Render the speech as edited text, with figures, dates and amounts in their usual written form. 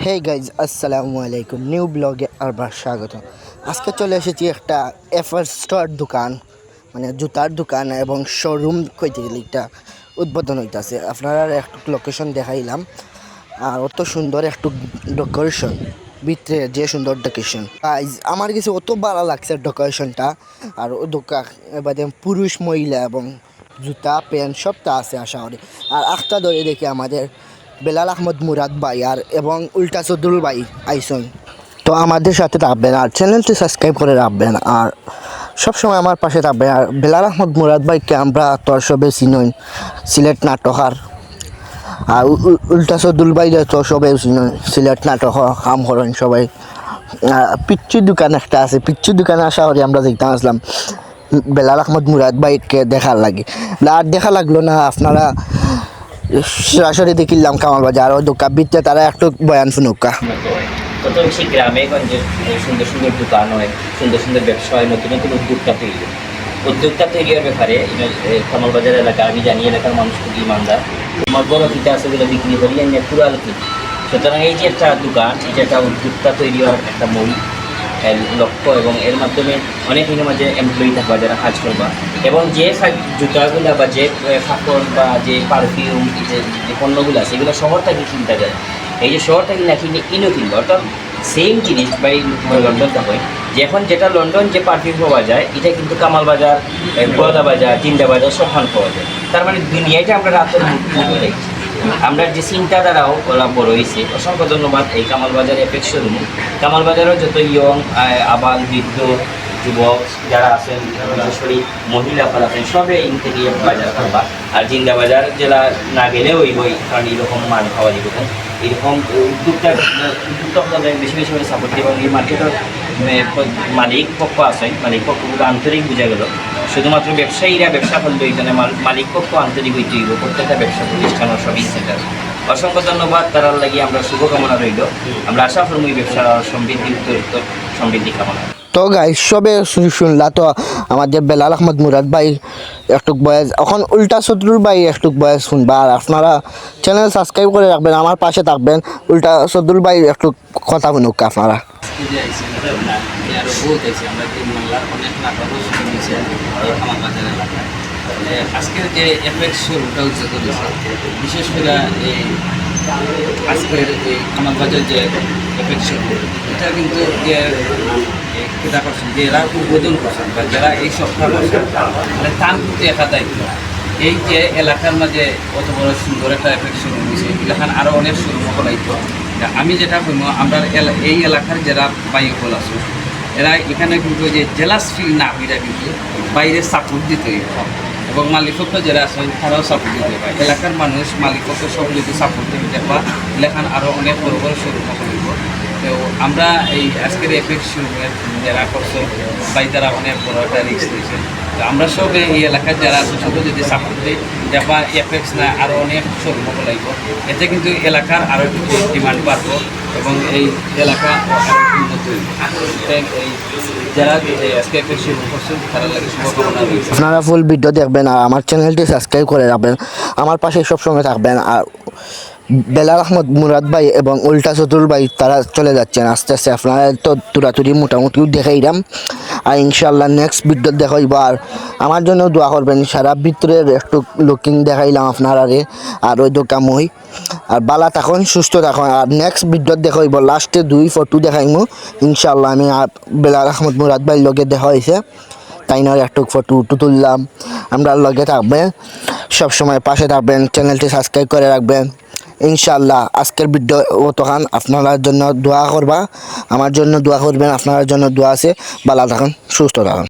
Hey guys আসসালামু আলাইকুম, new ব্লগে আবার স্বাগত। আজকে চলে এসেছি একটা এফআর স্টোর দোকান, মানে জুতার দোকান এবং শোরুম কইতে গেলে একটা উদ্বোধন হইতেছে। আপনারা একটু লোকেশন দেখাইলাম, আর অত সুন্দর একটু ডেকোরেশন, ভিতরে যে সুন্দর ডেকোরেশন গাইজ আমার কাছে অত ভালো লাগছে ডেকোরেশনটা। আর ও দোকান এবারে পুরুষ মহিলা এবং জুতা প্যান্ট সবটা আছে আশা করি। আর আখটা ধরে দেখি আমাদের বেলাল আহমদ মুরাদ ভাই আর এবং উল্টা সদুল ভাই আইসন। তো আমাদের সাথে থাকবেন আর চ্যানেলটি সাবস্ক্রাইব করে রাখবেন আর সবসময় আমার পাশে থাকবেন। আর বেলাল আহমদ মুরাদ ভাইকে আমরা তোর সবে চিনই, সিলেট নাটকার। আর উল্টা সদুল ভাই তো সবাই চিনই, সিলেট নাটক কাম করেন সবাই। পিচ্চুর দোকান একটা আছে, পিচ্চুর দোকানে আশা করি আমরা দেখতে আসলাম বেলাল আহমদ মুরাদ ভাইকে দেখার লাগে। আর দেখা লাগলো না, আপনারা সরাসরি দেখিলাম কামাল বাজার ও দোকান বিতে তারা একটু বয়ান শুনুকা। কত বেশি গ্রামে গঞ্জে সুন্দর সুন্দর দোকান হয়, সুন্দর সুন্দর ব্যবসা হয়, নতুন নতুন উদ্যোক্তা তৈরি হওয়ার ব্যাপারে কামাল বাজার এলাকা আমি জানি এলাকার মানুষ খুব ইমানদার। আমার বড় কিতা আছে বলে বিক্রি করি পুরো আলোকি। সুতরাং এই যে একটা দোকান, এই যে একটা উদ্যোক্তা তৈরি হওয়ার একটা মূল লক্ষ্য, এবং এর মাধ্যমে অনেকের মাঝে এমপ্লয়ি থাকবা যারা কাজ করবা, এবং যে জুতাগুলো বা যে কাপড় বা যে পারফিউম যে পণ্যগুলো আছে এগুলো শহর থেকে কিনতে যায়। এই যে শহর থেকে না কিনে ইনো কিনবো, অর্থাৎ সেম জিনিস বা লন্ডনটা হয় যে এখন যেটা লন্ডন যে পারফিউম পাওয়া যায় এটা কিন্তু কামাল বাজার, বরদা বাজার, তিনটা বাজার সবখান পাওয়া যায়। তার মানে দুনিয়াটা আমরা রাতের মুখে দেখছি। আমরা যে চিন্তাধারাও ওরা বড় হয়েছে। অসংখ্য ধন্যবাদ এই কামাল বাজার এপেক্স শোরুম। কামাল বাজারও যত ইয়ং আবাল বৃদ্ধ যুবক যারা আছেন, বিশেষকরি মহিলারা আছেন, সবে ইন্টেরিয়ার বাজার করবা। আর জিন্দা বাজার জেলা না গেলেও ওই কারণ এইরকম মাল খাওয়া যাবে, এইরকম উদ্যোক্তা বেশি বেশি করে সাপোর্ট। এবং এই মার্কেটের মালিক পক্ষ আছে, মালিক পক্ষগুলো আন্তরিক বোঝা গেল। শুধুমাত্র ব্যবসায়ীরা ব্যবসা করলে এই জন্য মালিক পক্ষ আন্তরিক হইতে হইব প্রত্যেকটা ব্যবসা প্রতিষ্ঠান ও শপিং সেন্টার। অসংখ্য ধন্যবাদ তারার লাগিয়ে আমরা শুভকামনা রইল। আমরা আশা করবো এই ব্যবসার সমৃদ্ধি উত্তর সমৃদ্ধি কামনা। তো গাইজ সবে শুনলা তো আমাদের বেলাল আহমদ মুরাদ ভাই একটু বয়স, এখন উল্টা সদরুল ভাই একটু বয়স শুনবা। আর আপনারা চ্যানেল সাবস্ক্রাইব করে রাখবেন, আমার পাশে থাকবেন। উল্টা সদরুল ভাই একটু কথা শুনুক আপনারা। আজকের যে এফেক্স শোরুমটা উদ্বোধন হয়েছে, বিশেষ করে এই আজকের এই কামাল বাজার যে এফেক্স শোরুম, এটা কিন্তু যে ক্রীড়া করছেন, যে এরা উদ্বোধন করছেন বা যারা এই সপ্তাহ করছেন, মানে তার প্রতি একটা দায়িত্ব। এই যে এলাকার মাঝে কত বড় সুন্দর একটা এফেক্স শোরুম হয়েছে, এলাকার আরও অনেক শোরুম দায়িত্ব। আমি যেটা বলব, আমরা এই এলাকার যারা বাইকল আছে এরা এখানে কিন্তু যে জেলাস ফিল না হইরা কিন্তু বাইরে সাপোর্ট দিতে হয়, এবং মালিকপক্ষ যারা আছেন তারাও সাপোর্ট দিতে পারে। এলাকার মানুষ মালিকপক্ষ সব যদি সাপোর্ট দিতে দেখবা এলাকার আরও অনেক বড় বড় শোরুম হইব। তো আমরা এই আজকের এফেক্স শোরুমের যারা করছে বাই তারা অনেক বড় একটা রিস্ক দিয়েছে। তো আমরা সব এই এলাকার যারা আছে সব যদি সাপোর্ট দিই দেখবা এফেক্স না আরও অনেক শোরুম হবো লাগবে। এতে কিন্তু এলাকার আরও একটু ডিমান্ড বাড়বো এবং এই এলাকা উন্নত এই যারা আজকে এফেক্স শোরুম করছেন তারা লাগে শুভকামনা রয়েছে। আপনারা ফুল ভিডিও দেখবেন আর আমার চ্যানেলটি সাবস্ক্রাইব করে রাখবেন, আমার পাশে সবসময় থাকবেন। আর বেলাল আহমদ মুরাদ ভাই এবং উল্টা সদরুল ভাই তারা চলে যাচ্ছেন আস্তে আস্তে। আপনারা তো তুরাতুরি মোটামুটি দেখাইলাম, আর ইনশাল্লাহ নেক্সট ভিডিও দেখাইব। আর আমার জন্য দোয়া করবেন, সারা ভিতরের একটু লুকিং দেখাইলাম আপনারা। আর ওই দোকামই আর বালা থাকুন, সুস্থ থাকুন। আর নেক্সট ভিডিও দেখাইব, লাস্টে 2 ফটো দেখাইমু ইনশাল্লাহ। আমি বেলাল আহমদ মুরাদ ভাই লগে দেখা হয়েছে, তাই নয় একটু ফটো তুললাম। আমরা লগে থাকবেন, সবসময় পাশে থাকবেন, চ্যানেলটি সাবস্ক্রাইব করে রাখবেন ইনশাল্লাহ। আজকের ভিডিও তখন আপনার জন্য দোয়া করবা, আমার জন্য দোয়া করবেন, আপনার জন্য দোয়া আছে। ভালো থাকুন, সুস্থ থাকুন।